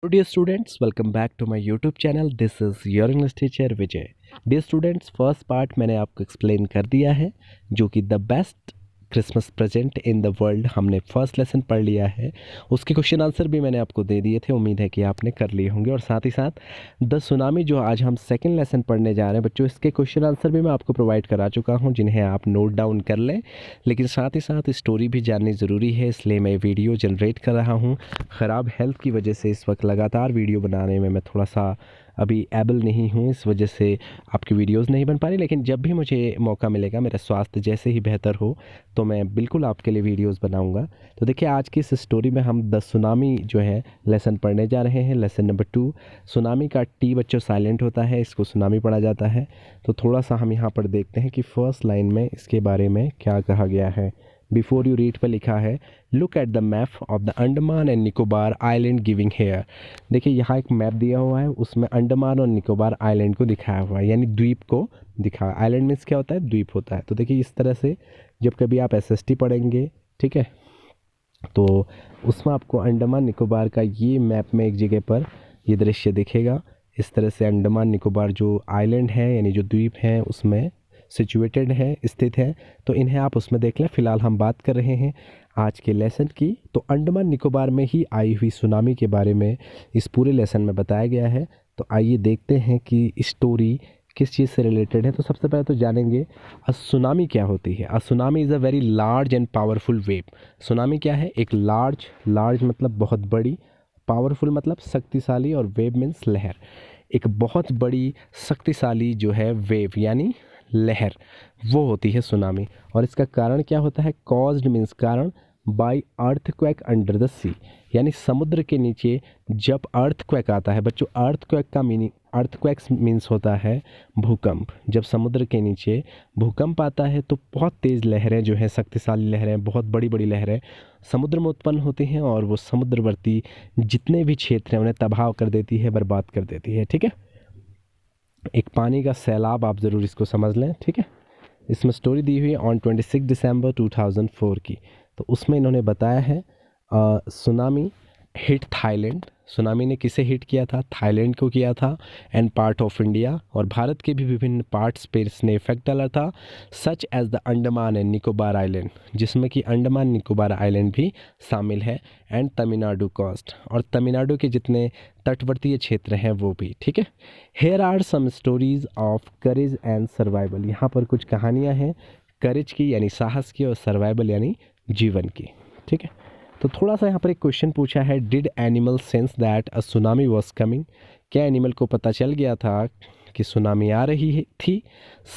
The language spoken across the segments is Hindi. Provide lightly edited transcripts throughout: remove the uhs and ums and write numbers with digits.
Dear students, welcome back to my YouTube channel. This is your English teacher Vijay. Dear students, first part मैंने आपको एक्सप्लेन कर दिया है जो कि the best Christmas present in the world हमने फर्स्ट लेसन पढ़ लिया है। उसके क्वेश्चन आंसर भी मैंने आपको दे दिए थे, उम्मीद है कि आपने कर लिए होंगे। और साथ ही साथ द सुनामी जो आज हम सेकंड लेसन पढ़ने जा रहे हैं बच्चों, इसके क्वेश्चन आंसर भी मैं आपको प्रोवाइड करा चुका हूं, जिन्हें आप नोट डाउन कर लें। लेकिन साथ ही साथ स्टोरी भी जाननी ज़रूरी है, इसलिए मैं वीडियो जनरेट कर रहा हूँ। ख़राब हेल्थ की वजह से इस वक्त लगातार वीडियो बनाने में मैं थोड़ा सा अभी एबल नहीं हूँ, इस वजह से आपकी वीडियोस नहीं बन पा रही। लेकिन जब भी मुझे मौका मिलेगा, मेरा स्वास्थ्य जैसे ही बेहतर हो, तो मैं बिल्कुल आपके लिए वीडियोस बनाऊंगा। तो देखिए, आज की इस स्टोरी में हम द सुनामी जो है लेसन पढ़ने जा रहे हैं। Lesson number 2। सुनामी का टी बच्चों साइलेंट होता है, इसको सुनामी पढ़ा जाता है। तो थोड़ा सा हम यहाँ पर देखते हैं कि फर्स्ट लाइन में इसके बारे में क्या कहा गया है। बिफोर यू रीड पर लिखा है, look at the map of the Andaman and Nicobar island giving here. देखिए, यहाँ एक मैप दिया हुआ है, उसमें अंडमान और निकोबार आइलैंड को दिखाया हुआ है, यानी द्वीप को दिखाया। आइलैंड मीन्स क्या होता है? द्वीप होता है। तो देखिए, इस तरह से जब कभी आप एसएसटी पढ़ेंगे, ठीक है, तो उसमें आपको अंडमान निकोबार का ये मैप में एक जगह पर ये दृश्य दिखेगा। इस तरह से अंडमान निकोबार जो आइलैंड है, यानी जो द्वीप है, उसमें सिचुएटेड है, स्थित है। तो इन्हें आप उसमें देख लें। फ़िलहाल हम बात कर रहे हैं आज के लेसन की। तो अंडमान निकोबार में ही आई हुई सुनामी के बारे में इस पूरे लेसन में बताया गया है। तो आइए देखते हैं कि स्टोरी किस चीज़ से रिलेटेड है। तो सबसे पहले तो जानेंगे सुनामी क्या होती है। Tsunami is a very large and powerful wave. Tsunami क्या है? एक लार्ज मतलब बहुत बड़ी, पावरफुल मतलब शक्तिशाली, और वेव मीन्स लहर। एक बहुत बड़ी शक्तिशाली जो है वेव यानी लहर, वो होती है सुनामी। और इसका कारण क्या होता है? कॉज्ड मीन्स कारण, बाय अर्थक्वेक अंडर द सी, यानी समुद्र के नीचे जब अर्थक्वेक आता है बच्चों। अर्थक्वेक का मीनिंग, अर्थक्वेक्स मीन्स होता है भूकंप। जब समुद्र के नीचे भूकंप आता है तो बहुत तेज़ लहरें जो हैं, शक्तिशाली लहरें, बहुत बड़ी बड़ी लहरें समुद्र में उत्पन्न होती हैं, और वो समुद्रवर्ती जितने भी क्षेत्र हैं उन्हें तबाह कर देती है, बर्बाद कर देती है। ठीक है, एक पानी का सैलाब, आप ज़रूर इसको समझ लें। ठीक है, इसमें स्टोरी दी हुई है ऑन 26 दिसंबर 2004 की। तो उसमें इन्होंने बताया है सुनामी हिट थाईलैंड। सुनामी ने किसे हिट किया था? थाईलैंड को किया था, एंड पार्ट ऑफ इंडिया, और भारत के भी विभिन्न पार्ट्स पे इसने इफेक्ट डाला था। Such as the Andaman and Nicobar island, जिसमें कि अंडमान निकोबार आइलैंड भी शामिल है, एंड तमिलनाडु कोस्ट, और तमिलनाडु के जितने तटवर्तीय क्षेत्र हैं वो भी। ठीक है, here are some stories of courage and survival. यहाँ पर कुछ कहानियाँ हैं करेज की यानी साहस की, और सर्वाइवल यानी जीवन की। ठीक है, तो थोड़ा सा यहाँ पर एक क्वेश्चन पूछा है, did animal sense that a tsunami was coming. क्या एनिमल को पता चल गया था कि सुनामी आ रही थी?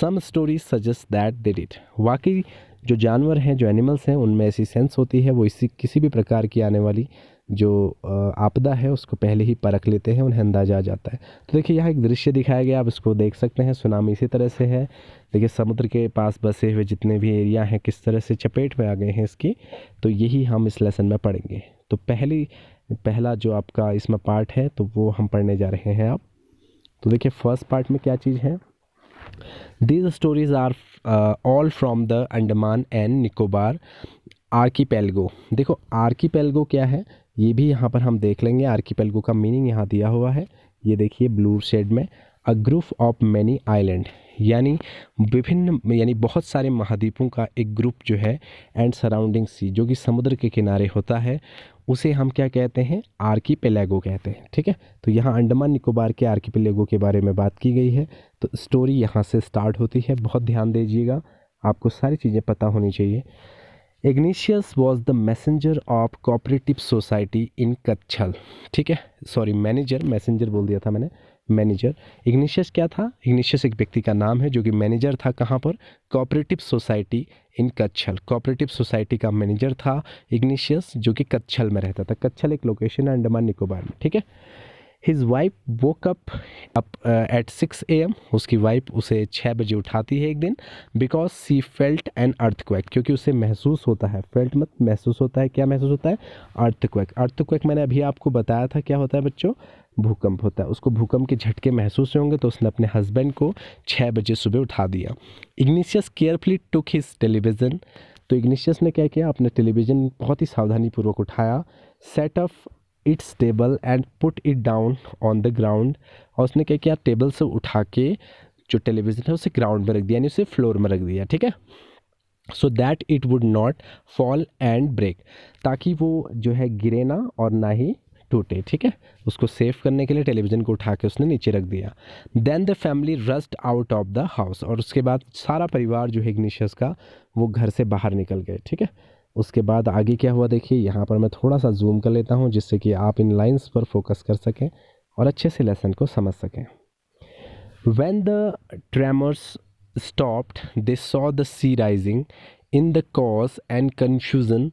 Some stories suggest that they did. वाकई जो जानवर हैं, जो एनिमल्स हैं, उनमें ऐसी सेंस होती है, वो इसी किसी भी प्रकार की आने वाली जो आपदा है उसको पहले ही परख लेते हैं, उन्हें अंदाजा आ जाता है। तो देखिए, यहाँ एक दृश्य दिखाया गया, आप इसको देख सकते हैं। सुनामी इसी तरह से है। देखिए, समुद्र के पास बसे हुए जितने भी एरिया हैं किस तरह से चपेट में आ गए हैं इसकी। तो यही हम इस लेसन में पढ़ेंगे। तो पहला जो आपका इसमें पार्ट है तो वो हम पढ़ने जा रहे हैं अब। तो देखिए, फर्स्ट पार्ट में क्या चीज़ है? These stories are all from the Andaman and Nicobar archipelago. देखो, आर्कीपेलगो क्या है ये भी यहाँ पर हम देख लेंगे। आर्कीपेलगो का मीनिंग यहाँ दिया हुआ है, ये देखिए ब्लू शेड में। A group of many island, यानी विभिन्न, यानी बहुत सारे महाद्वीपों का एक ग्रुप जो है, एंड सराउंडिंग सी, जो कि समुद्र के किनारे होता है, उसे हम क्या कहते हैं? आर्कीपेलागो कहते हैं। ठीक है, तो यहाँ अंडमान निकोबार के आर्कीपेलागो के बारे में बात की गई है। तो स्टोरी यहाँ से स्टार्ट होती है, बहुत ध्यान दीजिएगा, आपको सारी चीज़ें पता होनी चाहिए। Ignatius was the messenger of cooperative society in Katchal. ठीक है, सॉरी, मैनेजर, मैसेंजर बोल दिया था मैंने, मैनेजर। इग्निशियस क्या था? इग्निशियस एक व्यक्ति का नाम है जो कि मैनेजर था। कहाँ पर? Cooperative society in Katchal. Cooperative society का मैनेजर था इग्निशियस, जो कि कच्छल में रहता था। कच्छल एक लोकेशन है अंडमान निकोबार में। ठीक है, his wife woke up at 6 AM। उसकी वाइफ उसे 6 बजे उठाती है एक दिन, because C felt an earthquake, क्योंकि उसे महसूस होता है, फेल्ट मत महसूस होता है, क्या महसूस होता है? अर्थक्वेक। अर्थक्वेक मैंने अभी आपको बताया था क्या होता है बच्चों? भूकंप होता है। उसको भूकंप के झटके महसूस होंगे, तो उसने अपने हस्बैंड को 6 बजे सुबह उठा दिया। Igneous carefully took his television. तो इग्निशियस ने क्या किया? अपने टेलीविज़न बहुत ही सावधानीपूर्वक उठाया। Set of its table and put it down on the ground, और उसने क्या किया, टेबल से उठा के जो टेलीविज़न है उसे ग्राउंड में रख दिया, यानी उसे फ्लोर में रख दिया, ठीक है, so that it would not fall and break, ताकि वो जो है गिरे ना और ना ही टूटे, ठीक है। उसको सेव करने के लिए टेलीविज़न को उठा के उसने नीचे रख दिया। Then the family rushed out of the house, और उसके बाद सारा परिवार जो है इग्निशियस का वो घर से बाहर निकल गए, ठीक है। उसके बाद आगे क्या हुआ देखिए, यहाँ पर मैं थोड़ा सा जूम कर लेता हूँ जिससे कि आप इन लाइंस पर फोकस कर सकें और अच्छे से लेसन को समझ सकें। When the tremors stopped, they saw the sea rising. In the chaos and confusion,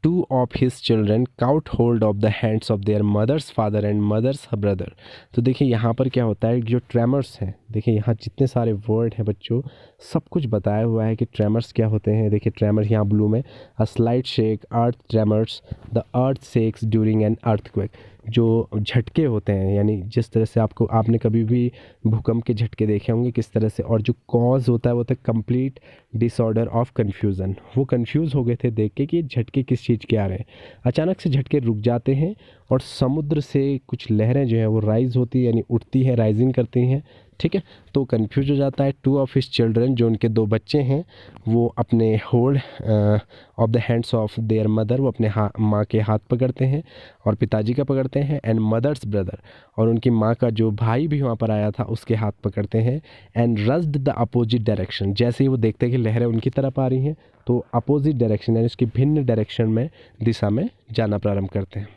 two of his children caught hold of the hands of their mother's father and mother's brother. तो देखिए यहाँ पर क्या होता है, जो ट्रेमर्स हैं, देखिए यहाँ जितने सारे वर्ड हैं बच्चों, सब कुछ बताया हुआ है कि ट्रेमर्स क्या होते हैं। देखिए ट्रेमर यहाँ ब्लू में, a slight shake, earth tremors, the earth shakes during an earthquake, जो झटके होते हैं, यानी जिस तरह से आपने कभी भी भूकंप के झटके देखे होंगे किस तरह से, और जो कॉज होता है वो होता है कंप्लीट डिसऑर्डर ऑफ कन्फ्यूज़न। वो कंफ्यूज हो गए थे देख के कि झटके किस चीज़ के आ रहे हैं। अचानक से झटके रुक जाते हैं और समुद्र से कुछ लहरें जो हैं वो राइज होती है, यानी उठती हैं, राइजिंग करती हैं, ठीक है। तो कंफ्यूज हो जाता है। टू ऑफ हिज चिल्ड्रन, जो उनके दो बच्चे हैं, वो अपने hold of the hands of their mother, वो अपने माँ के हाथ पकड़ते हैं और पिताजी का पकड़ते हैं, एंड मदर्स ब्रदर, और उनकी माँ का जो भाई भी वहाँ पर आया था उसके हाथ पकड़ते हैं, and rushed the opposite direction, जैसे ही वो देखते हैं कि लहरें उनकी तरफ आ रही हैं तो अपोजिट डायरेक्शन यानी उसकी भिन्न डायरेक्शन में, दिशा में जाना प्रारंभ करते हैं।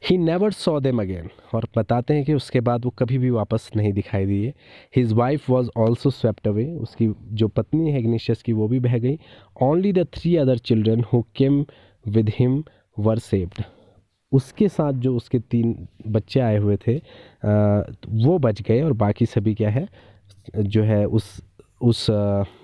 He never saw them again, और बताते हैं कि उसके बाद वो कभी भी वापस नहीं दिखाई दिए। His wife was also swept away, उसकी जो पत्नी है इग्निशियस की वो भी बह गई। Only the 3 other children who came with him were saved, उसके साथ जो उसके 3 बच्चे आए हुए थे वो बच गए, और बाकी सभी क्या है जो है उस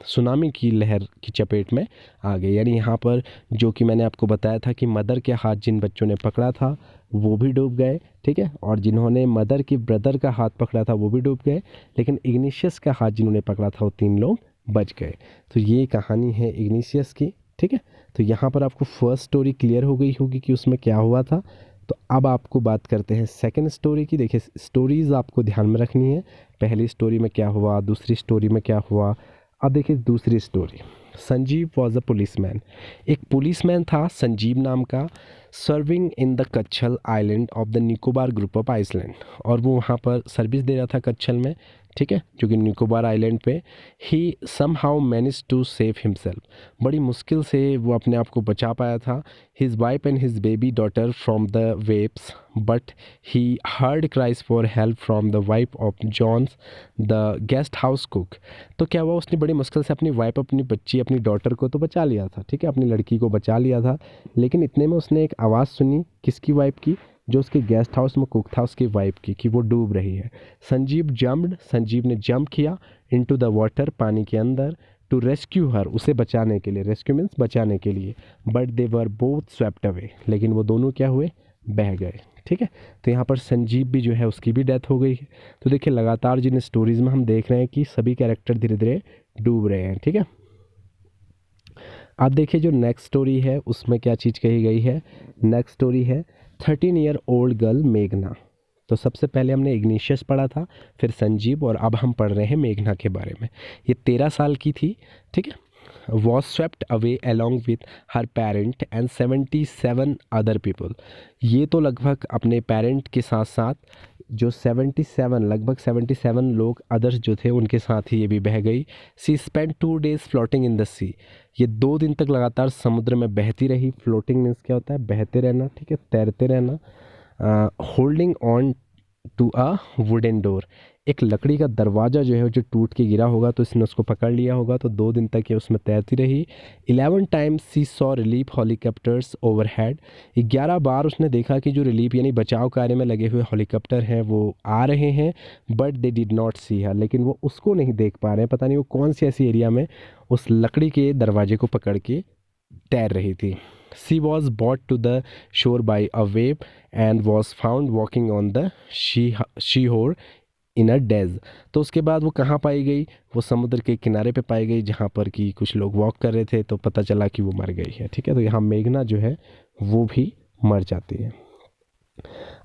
सुनामी की लहर की चपेट में आ गए। यानी यहाँ पर जो कि मैंने आपको बताया था कि मदर के हाथ जिन बच्चों ने पकड़ा था वो भी डूब गए, ठीक है, और जिन्होंने मदर की ब्रदर का हाथ पकड़ा था वो भी डूब गए, लेकिन इग्निशियस का हाथ जिन्होंने पकड़ा था वो 3 लोग बच गए। तो ये कहानी है इग्निशियस की, ठीक है। तो यहाँ पर आपको फर्स्ट स्टोरी क्लियर हो गई होगी कि उसमें क्या हुआ था। तो अब आपको बात करते हैं सेकंड स्टोरी की। देखिए स्टोरीज़ आपको ध्यान में रखनी है, पहली स्टोरी में क्या हुआ, दूसरी स्टोरी में क्या हुआ। अब देखिए दूसरी story, Sanjeev was a policeman, एक पुलिसमैन था संजीव नाम का, serving in the Katchal island of the Nicobar group of islands, और वो वहाँ पर सर्विस दे रहा था कच्छल में, ठीक है, जो कि निकोबार आइलैंड पे। He somehow manage to save himself, बड़ी मुश्किल से वो अपने आप को बचा पाया था। His wife and his baby daughter from the waves, but he heard cries for help from the wife of John's the guest house cook. तो क्या हुआ, उसने बड़ी मुश्किल से अपनी वाइफ, अपनी बच्ची, अपनी डॉटर को तो बचा लिया था, ठीक है, अपनी लड़की को बचा लिया था, लेकिन इतने में उसने एक आवाज़ सुनी, किसकी वाइफ की, जो उसके गेस्ट हाउस में कुक था उसकी वाइफ की, कि वो डूब रही है। संजीव ने जंप किया इनटू द वाटर, पानी के अंदर, टू रेस्क्यू हर, उसे बचाने के लिए, रेस्क्यू मीन्स बचाने के लिए, but they were both swept away, लेकिन वो दोनों क्या हुए, बह गए, ठीक है। तो यहाँ पर संजीव भी जो है उसकी भी डेथ हो गई है। तो देखिए लगातार जिन स्टोरीज़ में हम देख रहे हैं कि सभी कैरेक्टर धीरे धीरे डूब रहे हैं, ठीक है। अब देखिए जो नेक्स्ट स्टोरी है उसमें क्या चीज़ कही गई है। नेक्स्ट स्टोरी है 13 ईयर ओल्ड गर्ल मेघना। तो सबसे पहले हमने इग्निशियस पढ़ा था, फिर संजीव, और अब हम पढ़ रहे हैं मेघना के बारे में। ये 13 साल की थी, ठीक है। Was swept away along with her parent and 77 other people. ये तो लगभग अपने पेरेंट के साथ साथ जो 77, लगभग 77 लोग अदर्स जो थे उनके साथ ही ये भी बह गई। She spend 2 days floating in the sea, ये 2 दिन तक लगातार समुद्र में बहती रही। फ्लोटिंग मीन्स क्या होता है, बहते रहना, ठीक है, तैरते रहना। Holding on to a wooden door, एक लकड़ी का दरवाज़ा जो है जो टूट के गिरा होगा तो इसने उसको पकड़ लिया होगा, तो 2 दिन तक ये उसमें तैरती रही। 11 times she saw relief helicopters overhead, 11 बार उसने देखा कि जो रिलीफ यानी बचाव कार्य में लगे हुए हेलीकॉप्टर हैं वो आ रहे हैं, बट दे डिड नॉट सी हर, लेकिन वो उसको नहीं देख पा रहे हैं, पता नहीं वो कौन सी ऐसी एरिया में उस लकड़ी के दरवाजे को पकड़ के तैर रही थी। She was brought to the shore by a wave and was found walking on the shore in a days. तो उसके बाद वो कहाँ पाई गई, वो समुद्र के किनारे पे पाई गई, जहाँ पर कि कुछ लोग वॉक कर रहे थे, तो पता चला कि वो मर गई है, ठीक है। तो यहाँ मेघना जो है वो भी मर जाती है।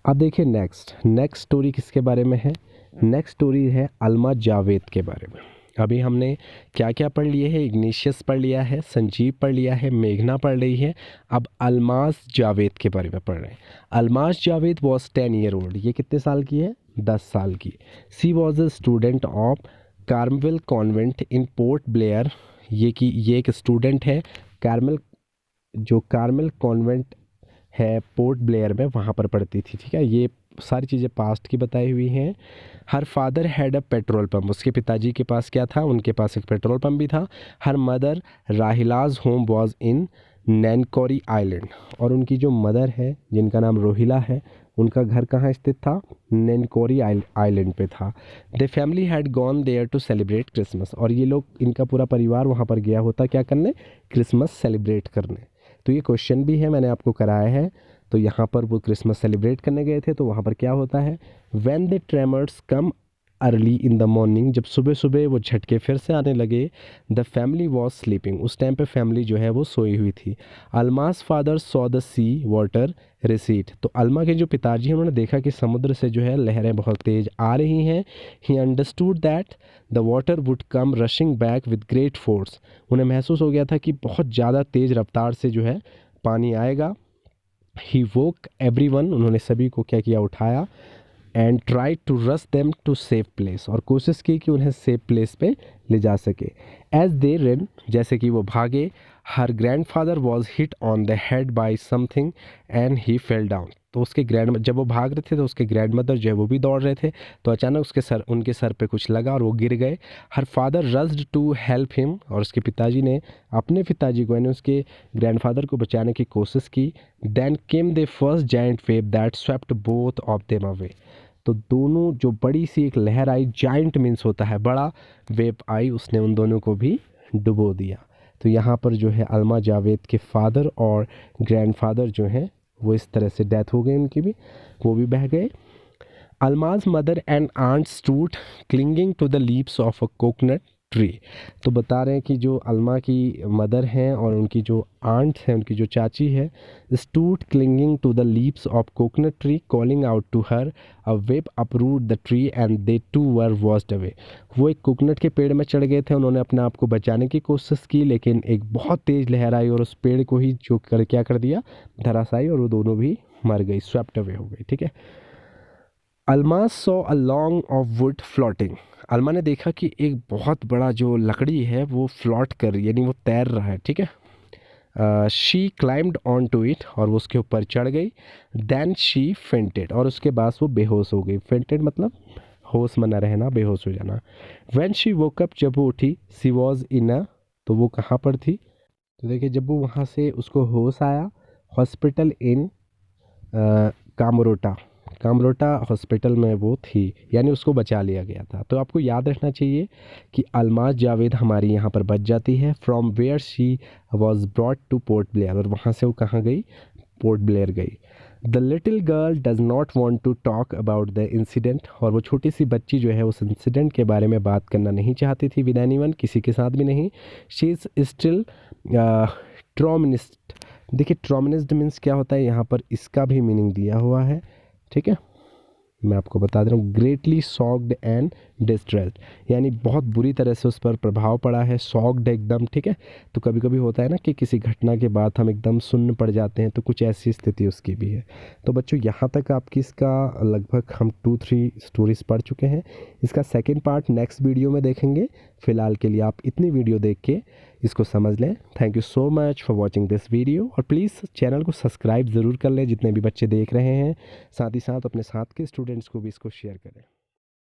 अब देखिए नेक्स्ट स्टोरी किसके बारे में है। नेक्स्ट स्टोरी है अलमा जावेद के बारे में। अभी हमने क्या क्या पढ़ लिए है, इग्निशियस पढ़ लिया है, संजीव पढ़ लिया है, मेघना पढ़ रही है, अब अलमास जावेद के बारे में पढ़ रहे हैं। Almas Javed was 10 year old, ये कितने साल की है, 10 साल की। She was a student of Carmel convent in Port Blair, ये एक स्टूडेंट है कार्मेल कॉन्वेंट है पोर्ट ब्लेयर में, वहाँ पर पढ़ती थी। ठीक है, ये सारी चीज़ें पास्ट की बताई हुई हैं। Her father had a petrol pump, उसके पिताजी के पास क्या था, उनके पास एक पेट्रोल पंप भी था। Her mother Rahila's home was in Nancowry island, और उनकी जो मदर है जिनका नाम रोहिला है, उनका घर कहाँ स्थित था, नैनकोरी आइलैंड पे था। The family had gone there to celebrate Christmas, और ये लोग, इनका पूरा परिवार वहाँ पर गया होता क्या करने, क्रिसमस सेलिब्रेट करने। तो ये क्वेश्चन भी है, मैंने आपको कराया है। तो यहाँ पर वो क्रिसमस सेलिब्रेट करने गए थे, तो वहाँ पर क्या होता है, when the tremors come early in the morning, जब सुबह सुबह वो झटके फिर से आने लगे, द फैमिली वॉज स्लीपिंग, उस टाइम पे फैमिली जो है वो सोई हुई थी। Alma's father saw the sea water recede, तो अलमा के जो पिताजी हैं उन्होंने देखा कि समुद्र से जो है लहरें बहुत तेज़ आ रही हैं। He understood that the water would come rushing back with great force, उन्हें महसूस हो गया था कि बहुत ज़्यादा तेज़ रफ्तार से जो है पानी आएगा। ही वोक एवरीवन, उन्होंने सभी को क्या किया, उठाया। And try to rush them to safe place, और कोशिश की कि उन्हें सेफ प्लेस पे ले जा सके। एज दे रन, जैसे कि वो भागे, her grandfather was hit on the head by something and he fell down, तो उसके जब वो भाग रहे थे तो उसके ग्रैंड मदर जो है वो भी दौड़ रहे थे, तो अचानक उनके सर पे कुछ लगा और वो गिर गए। Her father rushed to help him, और उसके पिताजी ने अपने पिताजी को यानी उसके ग्रैंडफादर को बचाने की कोशिश की। Then came the first giant wave that swept both of them away, तो दोनों जो बड़ी सी एक लहर आई, जाइंट मीन्स होता है बड़ा, वेव आई, उसने उन दोनों को भी डुबो दिया। तो यहाँ पर जो है अलमा जावेद के फादर और ग्रैंडफादर जो हैं वो इस तरह से डेथ हो गई उनकी भी, वो भी बह गए। Alma's mother and aunt stood clinging to the leaves of a coconut tree, तो बता रहे हैं कि जो अलमा की मदर हैं और उनकी जो आंट है, उनकी जो चाची है, stood clinging to the leaves of coconut tree calling out to her, a wave uproot the tree and they too were washed away, वो एक कोकोनट के पेड़ में चढ़ गए थे, उन्होंने अपने आप को बचाने की कोशिश की, लेकिन एक बहुत तेज़ लहर आई और उस पेड़ को ही जो क्या कर दिया, धराशायी, और वो दोनों भी मर गई, स्वेप्ट अवे हो गई। ठीक है, Alma saw a log of wood floating, Alma ने देखा कि एक बहुत बड़ा जो लकड़ी है वो फ्लॉट कर, यानी वो तैर रहा है। ठीक है, she climbed on to it, और वो उसके ऊपर चढ़ गई। देन शी फेंटेड, और उसके बाद वो बेहोश हो गई। फेंटेड मतलब होश में न रहना, बेहोश हो जाना। व्हेन शी वोक अप, जब वो उठी, सी वॉज इन अ, तो वो कहाँ पर थी, तो देखिए जब वो वहाँ से उसको होश आया, हॉस्पिटल इन कामरोटा, कामरोटा हॉस्पिटल में वो थी, यानी उसको बचा लिया गया था। तो आपको याद रखना चाहिए कि अलमाज जावेद हमारी यहाँ पर बच जाती है, from where she was brought to Port Blair, और वहाँ से वो कहाँ गई, पोर्ट ब्लेयर गई। The little girl does not want to talk about the incident, और वो छोटी सी बच्ची जो है उस इंसिडेंट के बारे में बात करना नहीं चाहती थी विद एनीवन, किसी के साथ भी नहीं। शी इज़ स्टिल ट्रॉमिनिस्ट, देखिए ट्रॉमिनिस्ड मीन्स क्या होता है, यहाँ पर इसका भी मीनिंग दिया हुआ है। ठीक है, मैं आपको बता दे रहा हूँ, ग्रेटली शॉक्ड एंड डिस्ट्रेस्ड, यानी बहुत बुरी तरह से उस पर प्रभाव पड़ा है, शॉक्ड एकदम। ठीक है, तो कभी कभी होता है ना कि किसी घटना के बाद हम एकदम सुन्न पड़ जाते हैं, तो कुछ ऐसी स्थिति उसकी भी है। तो बच्चों यहाँ तक आपकी इसका लगभग हम 2-3 स्टोरीज पढ़ चुके हैं। इसका सेकेंड पार्ट नेक्स्ट वीडियो में देखेंगे। फ़िलहाल के लिए आप इतनी वीडियो देख के इसको समझ लें। Thank you so much for watching this video, और प्लीज़ चैनल को सब्सक्राइब ज़रूर कर लें जितने भी बच्चे देख रहे हैं, साथ ही साथ अपने साथ के स्टूडेंट्स को भी इसको शेयर करें।